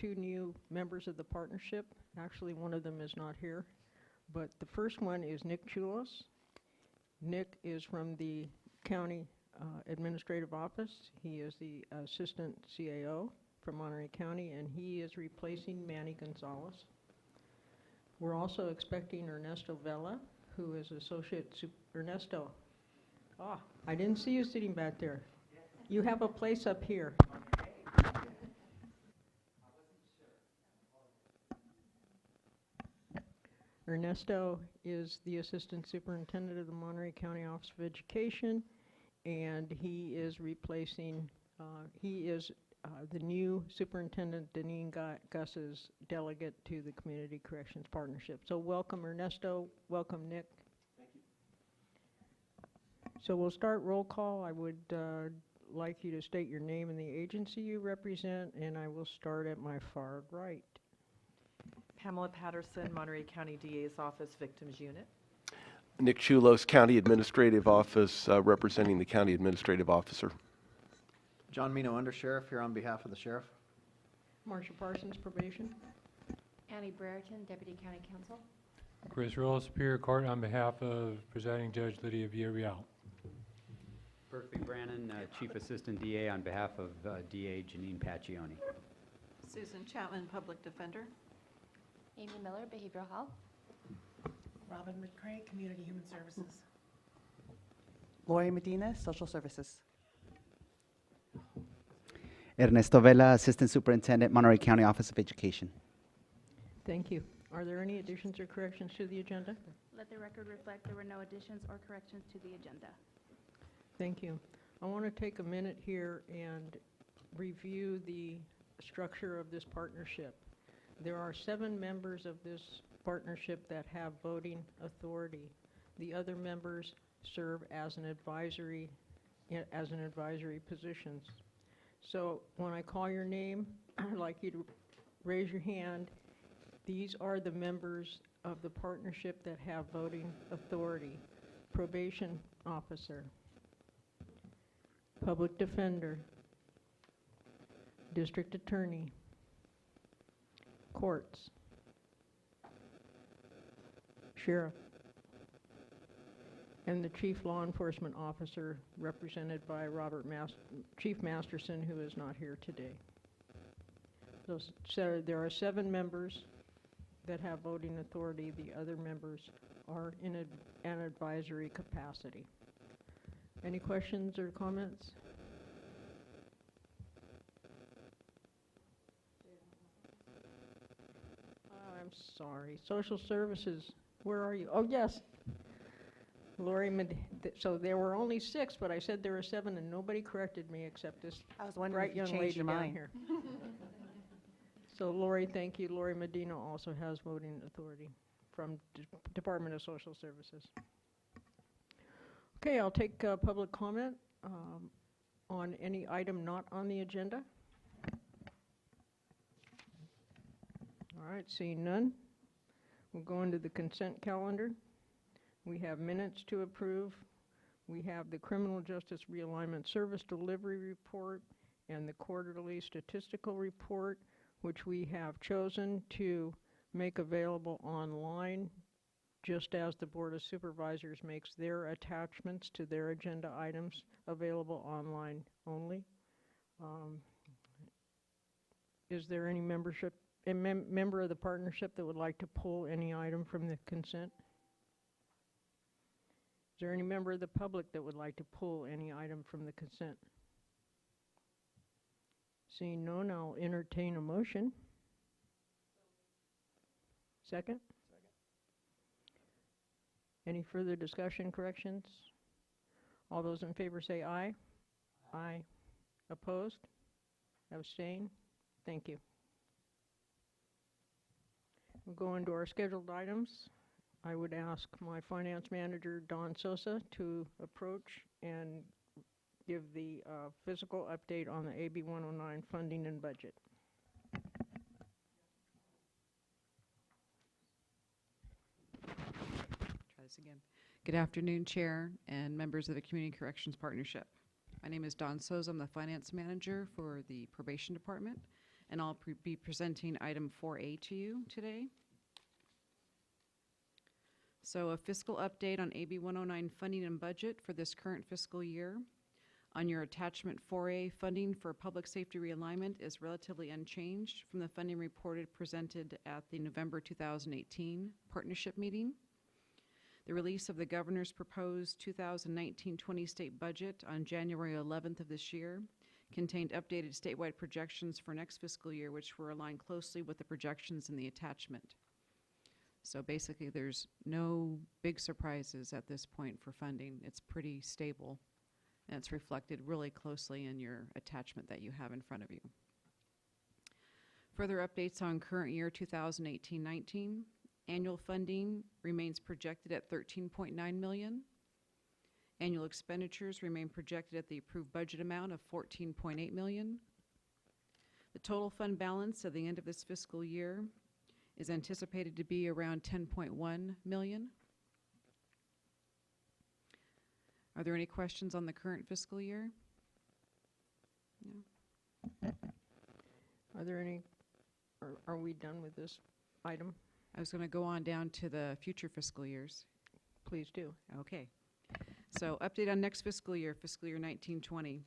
two new members of the partnership. Actually, one of them is not here. But the first one is Nick Chulos. Nick is from the County Administrative Office. He is the Assistant CAO from Monterey County, and he is replacing Manny Gonzalez. We're also expecting Ernesto Vela, who is Ernesto. Ah, I didn't see you sitting back there. You have a place up here. Ernesto is the Assistant Superintendent of the Monterey County Office of Education, and he is replacing, the new Superintendent Deneen Gus's delegate to the Community Corrections Partnership. So welcome Ernesto, welcome Nick. Thank you. So we'll start roll call. I would like you to state your name and the agency you represent, and I will start at my far right. Pamela Patterson, Monterey County DA's Office Victims Unit. Nick Chulos, County Administrative Office, representing the County Administrative Officer. John Mino, Undersheriff, here on behalf of the Sheriff. Marsha Parsons, Probation. Annie Brereton, Deputy County Counsel. Chris Roll, Superior Court, on behalf of Presiding Judge Lydia Villarreal. Berkeley Brannon, Chief Assistant DA, on behalf of DA Janine Paccioni. Susan Chapman, Public Defender. Amy Miller, Behavioral Health. Robin McCray, Community Human Services. Lori Medina, Social Services. Ernesto Vela, Assistant Superintendent, Monterey County Office of Education. Thank you. Are there any additions or corrections to the agenda? Let the record reflect there were no additions or corrections to the agenda. Thank you. I want to take a minute here and review the structure of this partnership. There are 7 members of this partnership that have voting authority. The other members serve as an advisory positions. So when I call your name, I'd like you to raise your hand. These are the members of the partnership that have voting authority. Probation officer, public defender, district attorney, courts, sheriff, and the chief law enforcement officer represented by Chief Masterson, who is not here today. So there are 7 members that have voting authority. The other members are in an advisory capacity. Any questions or comments? I'm sorry. Social services, where are you? Oh, yes. Lori, so there were only 6, but I said there were 7, and nobody corrected me except this I was wondering bright if you young changed lady your down mind. here. So Lori, thank you. Lori Medina also has voting authority from Department of Social Services. Okay, I'll take public comment on any item not on the agenda. All right, seeing none, we'll go into the consent calendar. We have minutes to approve. We have the Criminal Justice Realignment Service Delivery Report and the quarterly statistical report, which we have chosen to make available online, just as the Board of Supervisors makes their attachments to their agenda items available online only. Is there any member of the partnership that would like to pull any item from the consent? Is there any member of the public that would like to pull any item from the consent? Seeing none, I'll entertain a motion. Second? Any further discussion, corrections? All those in favor say aye. Aye. Opposed? Abstain? Thank you. We'll go into our scheduled items. I would ask my finance manager, Don Sosa, to approach and give the physical update on the AB 109 funding and budget. Try this again. Good afternoon, Chair and members of the Community Corrections Partnership. My name is Don Sosa. I'm the finance manager for the Probation Department. and I'll be presenting item 4A to you today. So a fiscal update on AB 109 funding and budget for this current fiscal year. On your attachment 4A, funding for public safety realignment is relatively unchanged from the funding reported presented at the November 2018 partnership meeting. The release of the governor's proposed 2019-20 state budget on January 11th of this year contained updated statewide projections for next fiscal year, which were aligned closely with the projections in the attachment. So basically, there's no big surprises at this point for funding. It's pretty stable, and it's reflected really closely in your attachment that you have in front of you. Further updates on current year 2018-19. Annual funding remains projected at $13.9 million. Annual expenditures remain projected at the approved budget amount of $14.8 million. The total fund balance at the end of this fiscal year is anticipated to be around $10.1 million. Are there any questions on the current fiscal year? No? Are there any, are we done with this item? I was going to go on down to the future fiscal years. Please do. Okay. So update on next fiscal year 1920.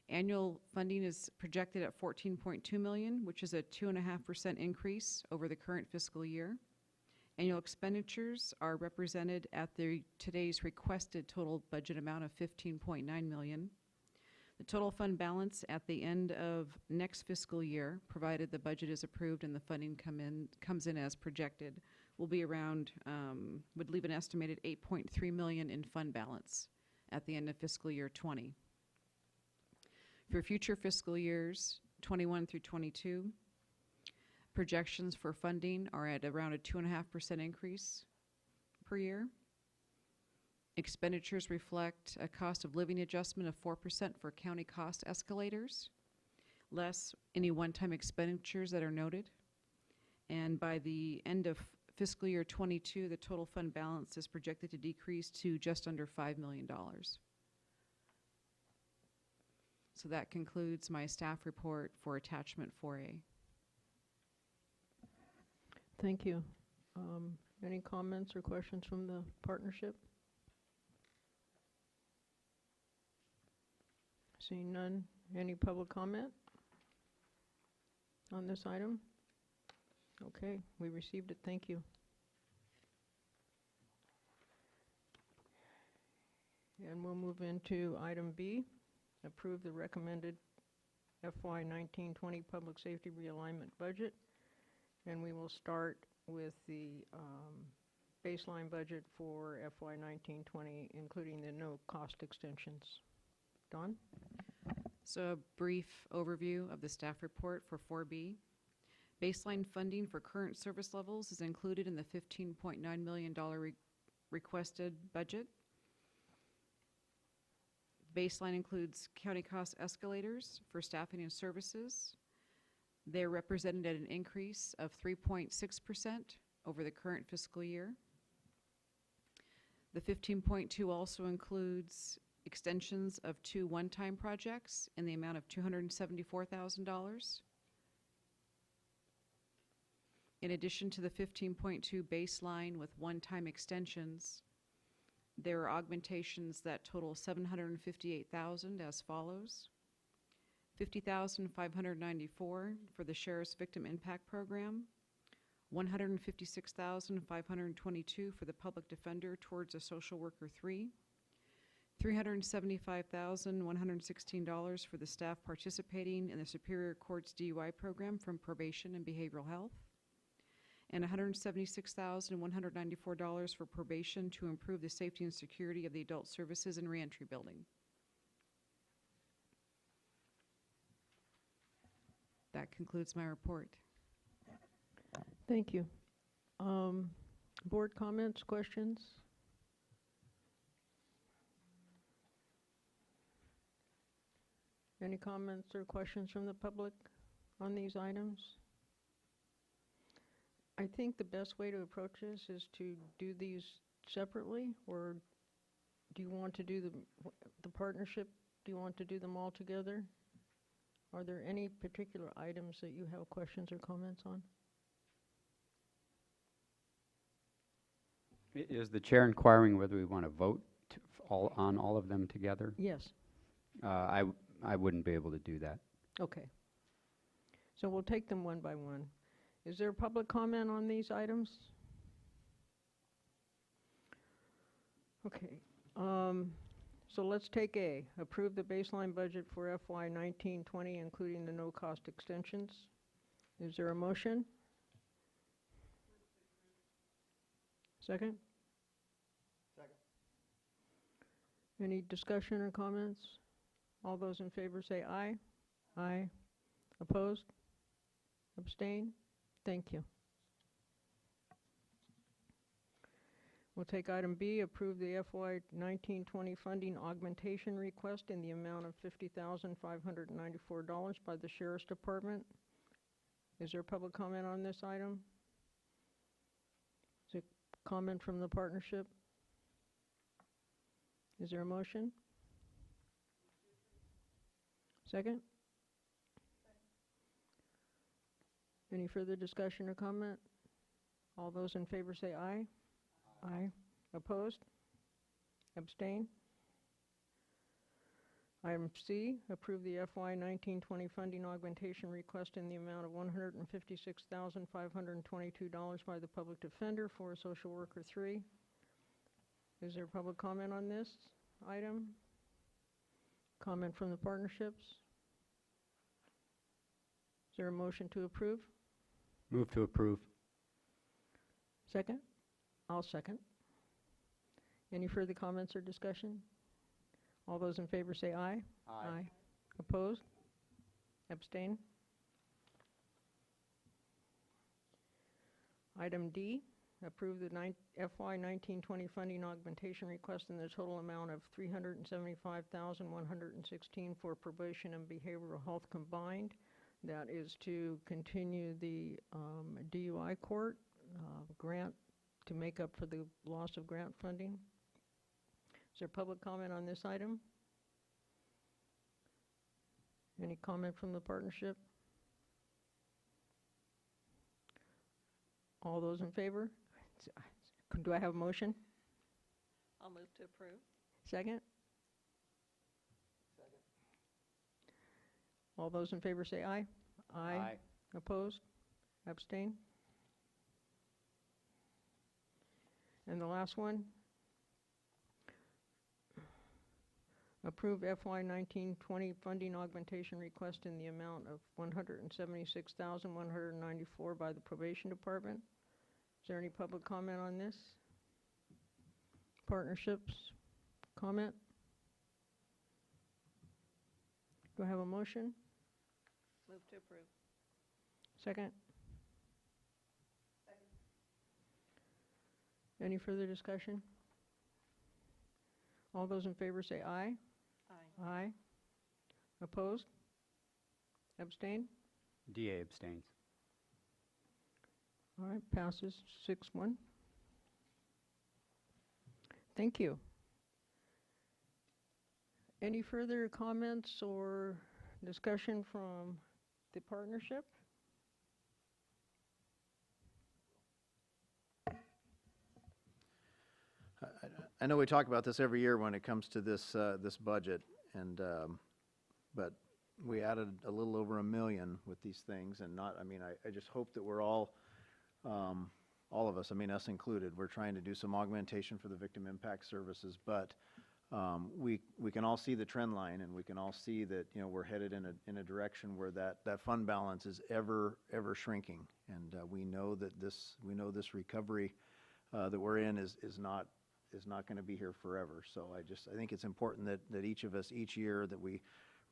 Annual funding is projected at $14.2 million, which is a 2.5% increase over the current fiscal year. Annual expenditures are represented at today's requested total budget amount of $15.9 million. The total fund balance at the end of next fiscal year, provided the budget is approved and the funding comes in as projected, will be around, would leave an estimated $8.3 million in fund balance at the end of fiscal year 20. For future fiscal years 21 through 22, projections for funding are at around a 2.5% increase per year. Expenditures reflect a cost of living adjustment of 4% for county cost escalators, less any one-time expenditures that are noted. And by the end of fiscal year 22, the total fund balance is projected to decrease to just under $5 million. So that concludes my staff report for attachment 4A. Thank you. Any comments or questions from the partnership? Seeing none. Any public comment on this item? Okay, we received it. Thank you. And we'll move into item B, approve the recommended FY 19-20 public safety realignment budget. And we will start with the baseline budget for FY 19-20, including the no cost extensions. Dawn? So a brief overview of the staff report for 4B. Baseline funding for current service levels is included in the $15.9 million requested budget. Baseline includes county cost escalators for staffing and services. They're represented at an increase of 3.6% over the current fiscal year. The 15.2 also includes extensions of 2 one-time projects in the amount of $274,000. In addition to the 15.2 baseline with one-time extensions, there are augmentations that total $758,000 as follows. $50,594 for the Sheriff's Victim Impact Program, $156,522 for the Public Defender towards a Social Worker 3, $375,116 for the staff participating in the Superior Court's DUI program from Probation and Behavioral Health, and $176,194 for probation to improve the safety and security of the Adult Services and Reentry Building. That concludes my report. Thank you. Board comments, questions? Any comments or questions from the public on these items? I think the best way to approach this is to do these separately, or do you want to do the partnership? Do you want to do them all together? Are there any particular items that you have questions or comments on? Is the chair inquiring whether we want to vote on all of them together? Yes. I wouldn't be able to do that. Okay. So we'll take them one by one. Is there public comment on these items? Okay. So let's take A, approve the baseline budget for FY 1920, including the no-cost extensions. Is there a motion? Second? Second. Any discussion or comments? All those in favor say aye. Aye. Opposed? Abstain? Thank you. We'll take item B, approve the FY 1920 funding augmentation request in the amount of $50,594 by the Sheriff's Department. Is there public comment on this item? Is there comment from the partnership? Is there a motion? Second? Any further discussion or comment? All those in favor say aye. Aye. Opposed? Abstain? Item C, approve the FY 1920 funding augmentation request in the amount of $156,522 by the Public Defender for Social Worker 3. Is there public comment on this item? Comment from the partnerships? Is there a motion to approve? Move to approve. Second? I'll second. Any further comments or discussion? All those in favor say aye. Aye. Opposed? Abstain? Item D, approve the FY 1920 funding augmentation request in the total amount of $375,116 for probation and behavioral health combined. That is to continue the DUI court grant to make up for the loss of grant funding. Is there public comment on this item? Any comment from the partnership? All those in favor? Do I have a motion? I'll move to approve. Second? Second. All those in favor say aye. Aye. Opposed? Abstain? And the last one? Approve FY 1920 funding augmentation request in the amount of $176,194 by the Probation Department. Is there any public comment on this? Partnerships? Comment? Do I have a motion? Move to approve. Second? Any further discussion? All those in favor say aye. Aye. Aye. Opposed? Abstain? DA abstains. All right, passes 6-1. Thank you. Any further comments or discussion from the partnership? I know we talk about this every year when it comes to this, this budget, and, but we added a little over $1 million with these things, and not, I mean, I just hope that we're all of us, I mean, us included, we're trying to do some augmentation for the victim impact services, but we can all see the trend line, and we can all see that, you know, we're headed in a direction where that fund balance is ever shrinking, and we know that this recovery that we're in is not going to be here forever. So I think it's important that each of us each year that we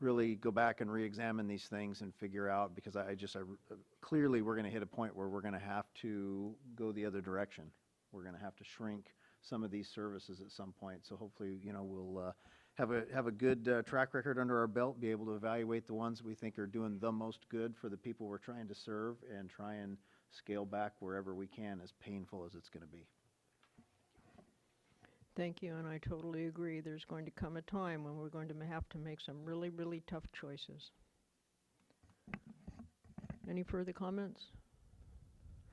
really go back and re-examine these things and figure out, because clearly we're going to hit a point where we're going to have to go the other direction. We're going to have to shrink some of these services at some point. So hopefully, you know, we'll have a good track record under our belt, be able to evaluate the ones we think are doing the most good for the people we're trying to serve, and try and scale back wherever we can, as painful as it's going to be. Thank you, and I totally agree. There's going to come a time when we're going to have to make some really, really tough choices. Any further comments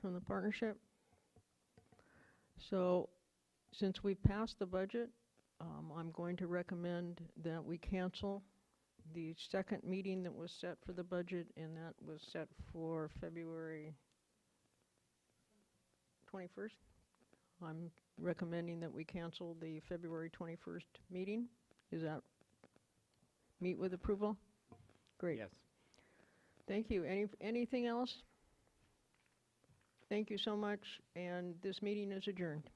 from the partnership? So, since we've passed the budget, I'm going to recommend that we cancel the second meeting that was set for the budget, and that was set for February 21st. I'm recommending that we cancel the February 21st meeting. Is that meet with approval? Great. Yes. Thank you. Anything else? Thank you so much, and this meeting is adjourned.